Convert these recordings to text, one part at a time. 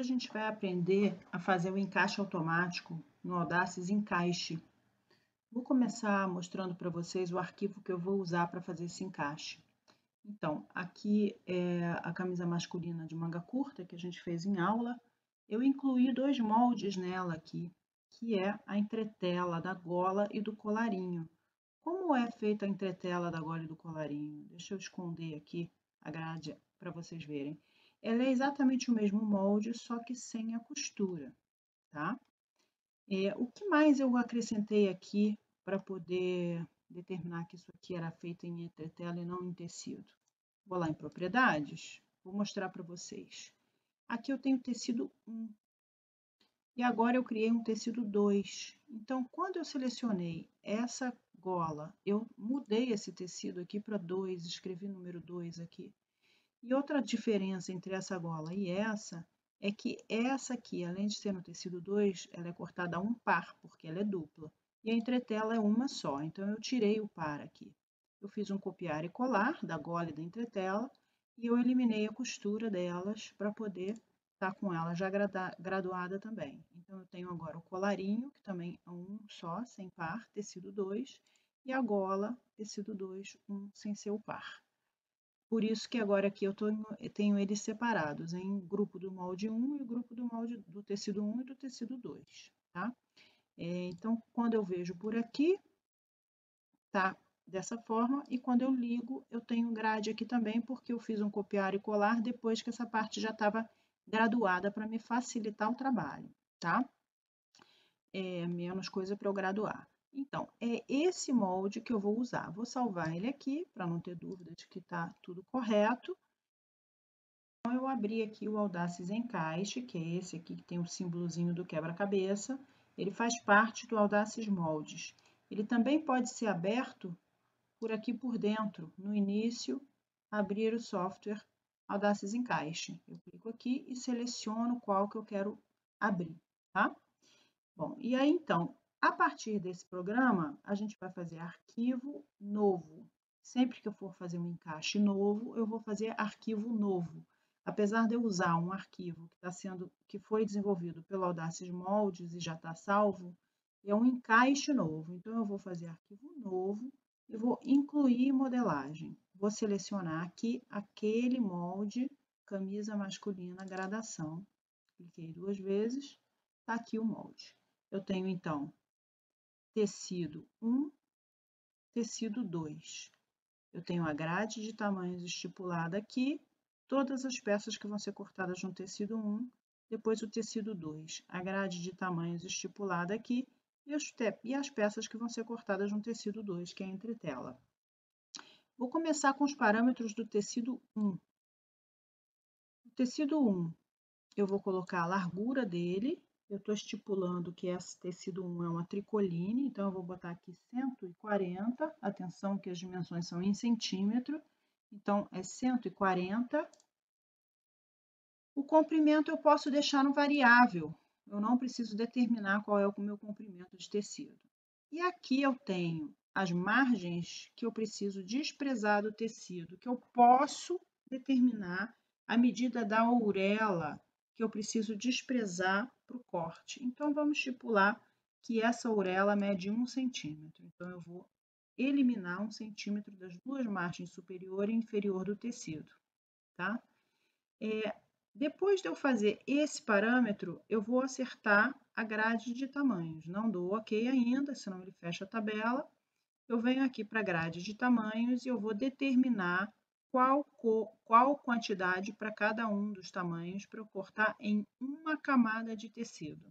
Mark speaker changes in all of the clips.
Speaker 1: gente vai aprender a fazer o encaixe automático no Audaces Encaixe. Vou começar mostrando para vocês o arquivo que eu vou usar para fazer esse encaixe. Então, aqui é a camisa masculina de manga curta que a gente fez em aula. Eu incluí dois moldes nela aqui, que é a entretela da gola e do colarinho. Como é feita a entretela da gola e do colarinho? Deixa eu esconder aqui a grade para vocês verem. Ela é exatamente o mesmo molde, só que sem a costura, tá? O que mais eu acrescentei aqui para poder determinar que isso aqui era feito em entretela e não em tecido? Vou lá em propriedades, vou mostrar para vocês. Aqui eu tenho tecido 1 e agora eu criei um tecido 2. Então, quando eu selecionei essa gola, eu mudei esse tecido aqui para 2, escrevi número 2 aqui. E outra diferença entre essa gola e essa é que essa aqui, além de ser no tecido 2, ela é cortada a um par, porque ela é dupla. E a entretela é uma só, então eu tirei o par aqui. Eu fiz um copiar e colar da gola e da entretela e eu eliminei a costura delas para poder estar com ela já graduada também. Então eu tenho agora o colarinho, que também é um só, sem par, tecido 2, e a gola, tecido 2, um sem ser o par. Por isso que agora aqui eu tenho eles separados em grupo do molde 1 e o grupo do molde do tecido 1 e do tecido 2, tá? Então, quando eu vejo por aqui, tá dessa forma, e quando eu ligo, eu tenho grade aqui também, porque eu fiz um copiar e colar depois que essa parte já estava graduada para me facilitar o trabalho, tá? Menos coisa para eu graduar. Então, é esse molde que eu vou usar. Vou salvar ele aqui, para não ter dúvida de que está tudo correto. Então, eu abri aqui o Audaces Encaixe, que é esse aqui que tem o símbolozinho do quebra-cabeça. Ele faz parte do Audaces Moldes. Ele também pode ser aberto por aqui por dentro, no início, abrir o software Audaces Encaixe. Eu clico aqui e seleciono qual que eu quero abrir, tá? Bom, e aí então, a partir desse programa, a gente vai fazer arquivo novo. Sempre que eu for fazer um encaixe novo, eu vou fazer arquivo novo. Apesar de eu usar um arquivo que foi desenvolvido pelo Audaces Moldes e já está salvo, é um encaixe novo. Então, eu vou fazer arquivo novo e vou incluir modelagem. Vou selecionar aqui aquele molde, camisa masculina, gradação. Cliquei 2 vezes, está aqui o molde. Eu tenho, então, tecido 1, tecido 2. Eu tenho a grade de tamanhos estipulada aqui, todas as peças que vão ser cortadas no tecido 1, depois o tecido 2, a grade de tamanhos estipulada aqui e as peças que vão ser cortadas no tecido 2, que é a entretela. Vou começar com os parâmetros do tecido 1. O tecido 1, eu vou colocar a largura dele. Eu estou estipulando que esse tecido 1 é uma tricoline, então eu vou botar aqui 140. Atenção que as dimensões são em centímetro, então é 140. O comprimento eu posso deixar no variável, eu não preciso determinar qual é o meu comprimento de tecido. E aqui eu tenho as margens que eu preciso desprezar do tecido, que eu posso determinar a medida da ourela que eu preciso desprezar para o corte. Então, vamos estipular que essa ourela mede 1 centímetro. Então, eu vou eliminar 1 centímetro das duas margens superior e inferior do tecido, tá? Depois de eu fazer esse parâmetro, eu vou acertar a grade de tamanhos. Não dou OK ainda, senão ele fecha a tabela. Eu venho aqui para a grade de tamanhos e eu vou determinar qual quantidade para cada um dos tamanhos para eu cortar em uma camada de tecido.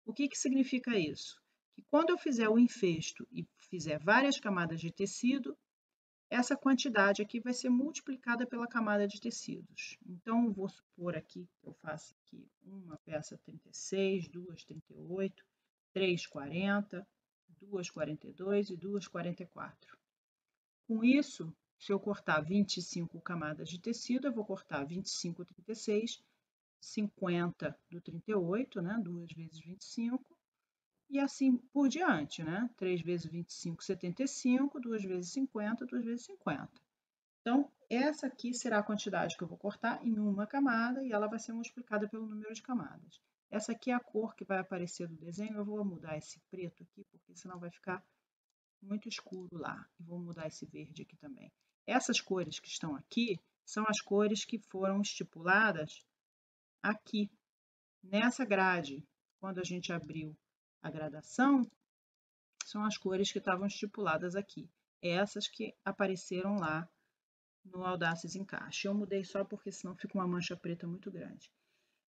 Speaker 1: O que significa isso? Que quando eu fizer o enfesto e fizer várias camadas de tecido, essa quantidade aqui vai ser multiplicada pela camada de tecidos. Então, vou supor aqui que eu faço aqui uma peça 36, duas 38, 3 40, 2 42 e 2 44. Com isso, se eu cortar 25 camadas de tecido, eu vou cortar 25 36, 50 do 38, né? 2 vezes 25, e assim por diante, né? 3 vezes 25, 75, 2 vezes 50, 2 vezes 50. Então, essa aqui será a quantidade que eu vou cortar em uma camada e ela vai ser multiplicada pelo número de camadas. Essa aqui é a cor que vai aparecer do desenho. Eu vou mudar esse preto aqui, porque senão vai ficar muito escuro lá. E vou mudar esse verde aqui também. Essas cores que estão aqui são as cores que foram estipuladas aqui, nessa grade. Quando a gente abriu a gradação, são as cores que estavam estipuladas aqui. Essas que apareceram lá no Audaces Encaixe. Eu mudei só porque senão fica uma mancha preta muito grande.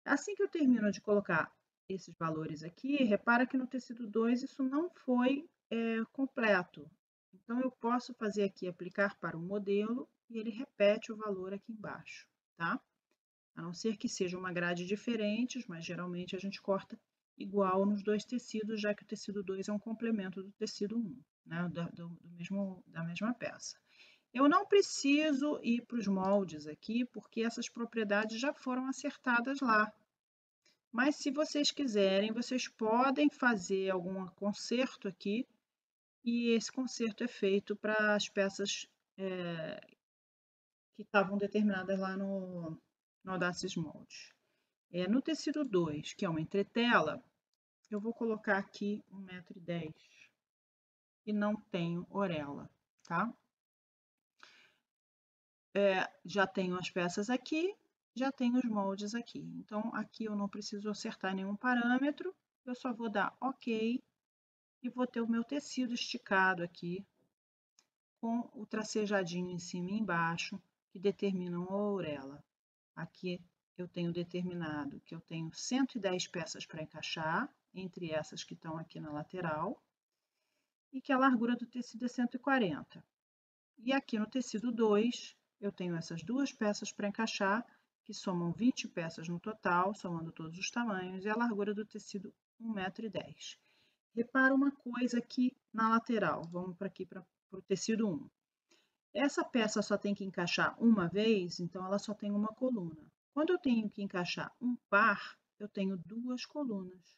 Speaker 1: Assim que eu termino de colocar esses valores aqui, repara que no tecido 2 isso não foi completo. Então, eu posso fazer aqui, aplicar para o modelo, e ele repete o valor aqui embaixo, tá? A não ser que seja uma grade diferente, mas geralmente a gente corta igual nos dois tecidos, já que o tecido 2 é um complemento do tecido 1, né? Da mesma peça. Eu não preciso ir para os moldes aqui, porque essas propriedades já foram acertadas lá. Mas se vocês quiserem, vocês podem fazer algum conserto aqui, e esse conserto é feito para as peças que estavam determinadas lá no Audaces Moldes. No tecido 2, que é uma entretela, eu vou colocar aqui 1,10 m e não tenho orelha, tá? Já tenho as peças aqui, já tenho os moldes aqui. Então, aqui eu não preciso acertar nenhum parâmetro, eu só vou dar OK e vou ter o meu tecido esticado aqui, com o tracejadinho em cima e embaixo, que determinam a orelha. Aqui eu tenho determinado que eu tenho 110 peças para encaixar, entre essas que estão aqui na lateral, e que a largura do tecido é 140. E aqui no tecido 2, eu tenho essas duas peças para encaixar, que somam 20 peças no total, somando todos os tamanhos, e a largura do tecido 1,10 m. Repara uma coisa aqui na lateral, vamos para aqui para o tecido 1. Essa peça só tem que encaixar uma vez, então ela só tem uma coluna. Quando eu tenho que encaixar um par, eu tenho duas colunas,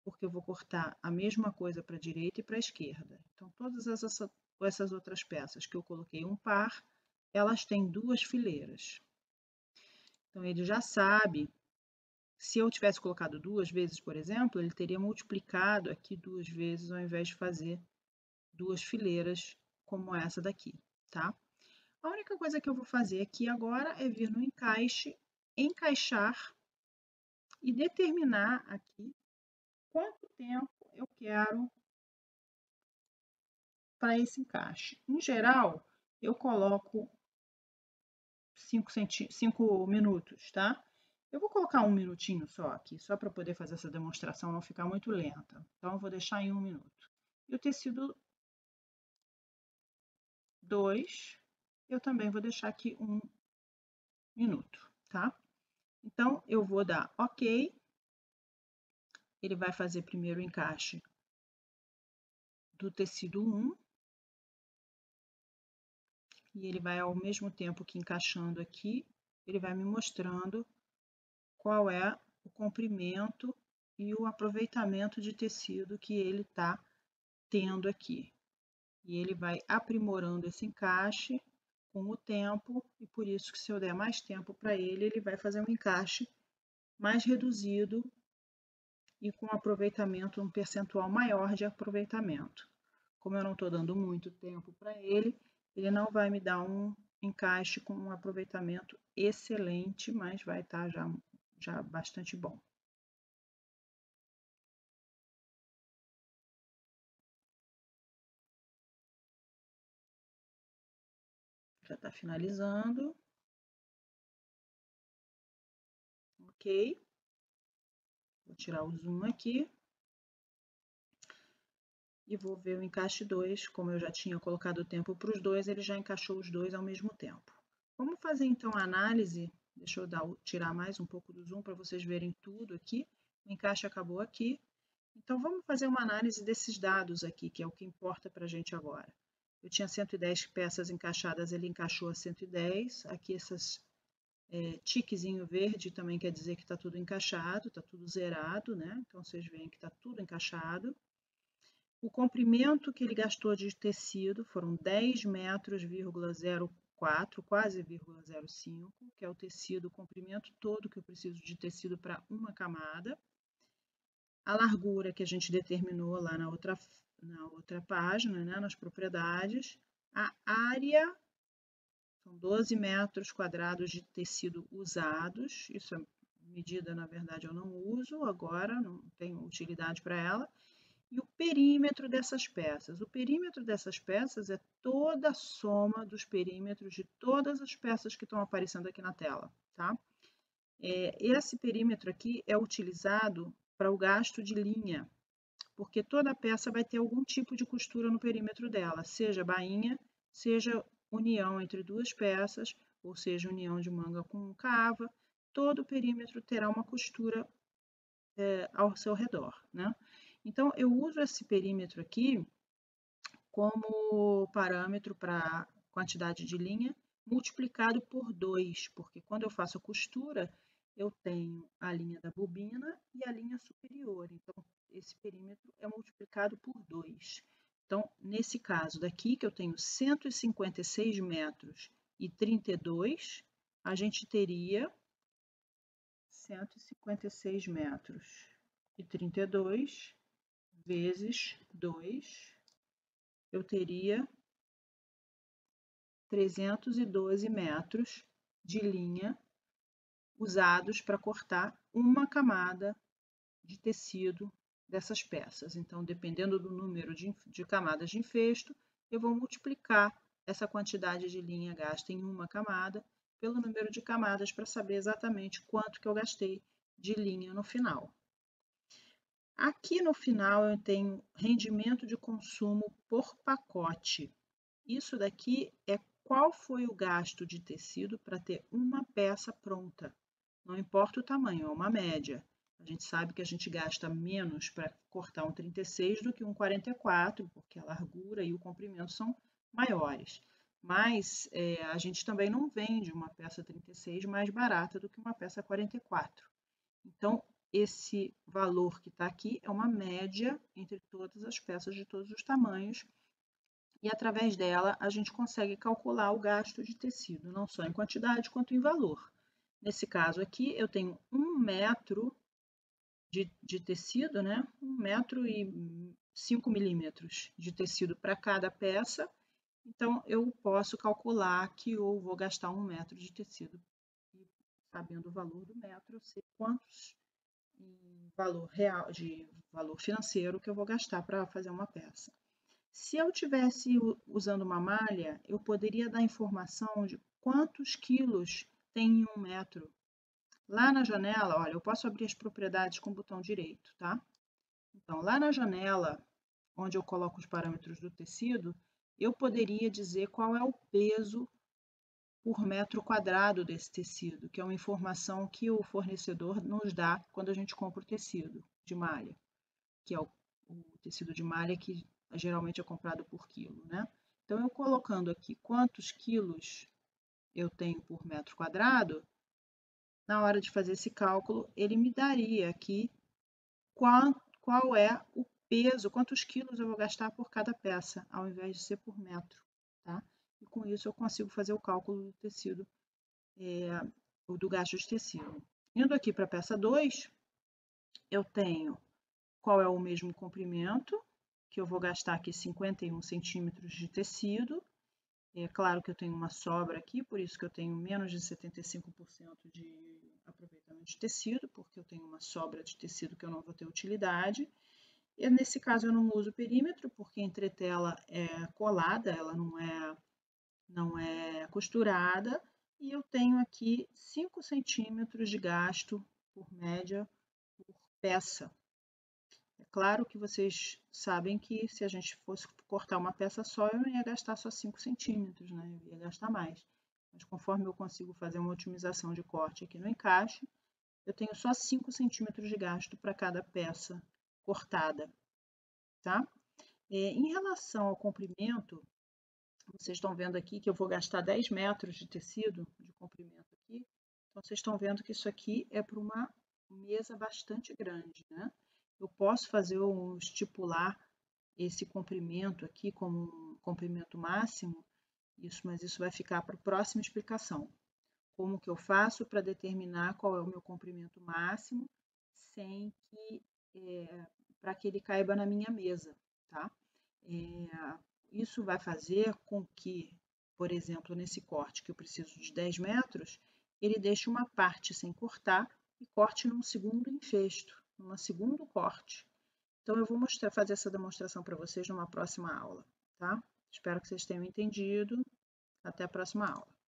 Speaker 1: porque eu vou cortar a mesma coisa para a direita e para a esquerda. Então, todas essas outras peças que eu coloquei um par, elas têm duas fileiras. Então, ele já sabe, se eu tivesse colocado duas vezes, por exemplo, ele teria multiplicado aqui duas vezes, ao invés de fazer duas fileiras como essa daqui, tá? A única coisa que eu vou fazer aqui agora é vir no encaixe, encaixar e determinar aqui quanto tempo eu quero para esse encaixe. Em geral, eu coloco 5 minutos, tá? Eu vou colocar 1 minutinho só aqui, só para poder fazer essa demonstração não ficar muito lenta. Então, eu vou deixar em 1 minuto. E o tecido 2, eu também vou deixar aqui 1 minuto, tá? Então, eu vou dar OK. Ele vai fazer primeiro o encaixe do tecido 1. E ele vai, ao mesmo tempo que encaixando aqui, ele vai me mostrando qual é o comprimento e o aproveitamento de tecido que ele está tendo aqui. E ele vai aprimorando esse encaixe com o tempo, e por isso que se eu der mais tempo para ele, ele vai fazer um encaixe mais reduzido e com aproveitamento, um percentual maior de aproveitamento. Como eu não estou dando muito tempo para ele, ele não vai me dar um encaixe com um aproveitamento excelente, mas vai estar já bastante bom. Já está finalizando. Ok. Vou tirar o zoom aqui. E vou ver o encaixe 2. Como eu já tinha colocado o tempo para os dois, ele já encaixou os dois ao mesmo tempo. Vamos fazer então a análise. Deixa eu tirar mais um pouco do zoom para vocês verem tudo aqui. O encaixe acabou aqui. Então, vamos fazer uma análise desses dados aqui, que é o que importa para a gente agora. Eu tinha 110 peças encaixadas, ele encaixou a 110. Aqui essas tiquezinho verde também quer dizer que está tudo encaixado, está tudo zerado, né? Então, vocês veem que está tudo encaixado. O comprimento que ele gastou de tecido foram 10,04 metros, 0,4, quase 0,05, que é o tecido, o comprimento todo que eu preciso de tecido para uma camada. A largura que a gente determinou lá na outra página, né, nas propriedades. A área, são 12 metros quadrados de tecido usados, isso é medida, na verdade, eu não uso agora, não tenho utilidade para ela. E o perímetro dessas peças. O perímetro dessas peças é toda a soma dos perímetros de todas as peças que estão aparecendo aqui na tela, tá? Esse perímetro aqui é utilizado para o gasto de linha, porque toda peça vai ter algum tipo de costura no perímetro dela, seja bainha, seja união entre duas peças, ou seja, união de manga com cava, todo o perímetro terá uma costura ao seu redor, né? Então, eu uso esse perímetro aqui como parâmetro para quantidade de linha multiplicado por 2, porque quando eu faço a costura, eu tenho a linha da bobina e a linha superior. Então, esse perímetro é multiplicado por 2. Então, nesse caso daqui, que eu tenho 156 metros e 32, a gente teria 156 metros e 32 vezes 2, eu teria 312 metros de linha usados para cortar uma camada de tecido dessas peças. Então, dependendo do número de camadas de enfesto, eu vou multiplicar essa quantidade de linha gasta em uma camada pelo número de camadas para saber exatamente quanto que eu gastei de linha no final. Aqui no final eu tenho rendimento de consumo por pacote. Isso daqui é qual foi o gasto de tecido para ter uma peça pronta. Não importa o tamanho, é uma média. A gente sabe que a gente gasta menos para cortar um 36 do que um 44, porque a largura e o comprimento são maiores. Mas a gente também não vende uma peça 36 mais barata do que uma peça 44. Então, esse valor que está aqui é uma média entre todas as peças de todos os tamanhos, e através dela a gente consegue calcular o gasto de tecido, não só em quantidade quanto em valor. Nesse caso aqui, eu tenho 1 metro de tecido, né? 1 metro e 5 milímetros de tecido para cada peça, então eu posso calcular que eu vou gastar 1 metro de tecido. E sabendo o valor do metro, eu sei quantos em valor real, de valor financeiro que eu vou gastar para fazer uma peça. Se eu tivesse usando uma malha, eu poderia dar informação de quantos quilos tem em 1 metro. Lá na janela, olha, eu posso abrir as propriedades com o botão direito, tá? Então, lá na janela, onde eu coloco os parâmetros do tecido, eu poderia dizer qual é o peso por metro quadrado desse tecido, que é uma informação que o fornecedor nos dá quando a gente compra o tecido de malha, que é o tecido de malha que geralmente é comprado por quilo, né? Então, eu colocando aqui quantos quilos eu tenho por metro quadrado, na hora de fazer esse cálculo, ele me daria aqui qual é o peso, quantos quilos eu vou gastar por cada peça, ao invés de ser por metro, tá? E com isso eu consigo fazer o cálculo do tecido, do gasto de tecido. Indo aqui para a peça 2, eu tenho qual é o mesmo comprimento, que eu vou gastar aqui 51 centímetros de tecido. É claro que eu tenho uma sobra aqui, por isso que eu tenho menos de 75% de aproveitamento de tecido, porque eu tenho uma sobra de tecido que eu não vou ter utilidade. E nesse caso eu não uso perímetro, porque a entretela é colada, ela não é costurada. E eu tenho aqui 5 centímetros de gasto por média por peça. É claro que vocês sabem que se a gente fosse cortar uma peça só, eu não ia gastar só 5 centímetros, né? Eu ia gastar mais. Mas conforme eu consigo fazer uma otimização de corte aqui no encaixe, eu tenho só 5 centímetros de gasto para cada peça cortada, tá? Em relação ao comprimento, vocês estão vendo aqui que eu vou gastar 10 metros de tecido de comprimento aqui. Então, vocês estão vendo que isso aqui é para uma mesa bastante grande, né? Eu posso estipular esse comprimento aqui como um comprimento máximo mas isso vai ficar para a próxima explicação. Como que eu faço para determinar qual é o meu comprimento máximo sem que, para que ele caiba na minha mesa, tá? Isso vai fazer com que, por exemplo, nesse corte que eu preciso de 10 metros, ele deixe uma parte sem cortar e corte num segundo enfesto, num segundo corte. Então, eu vou fazer essa demonstração para vocês numa próxima aula, tá? Espero que vocês tenham entendido. Até a próxima aula.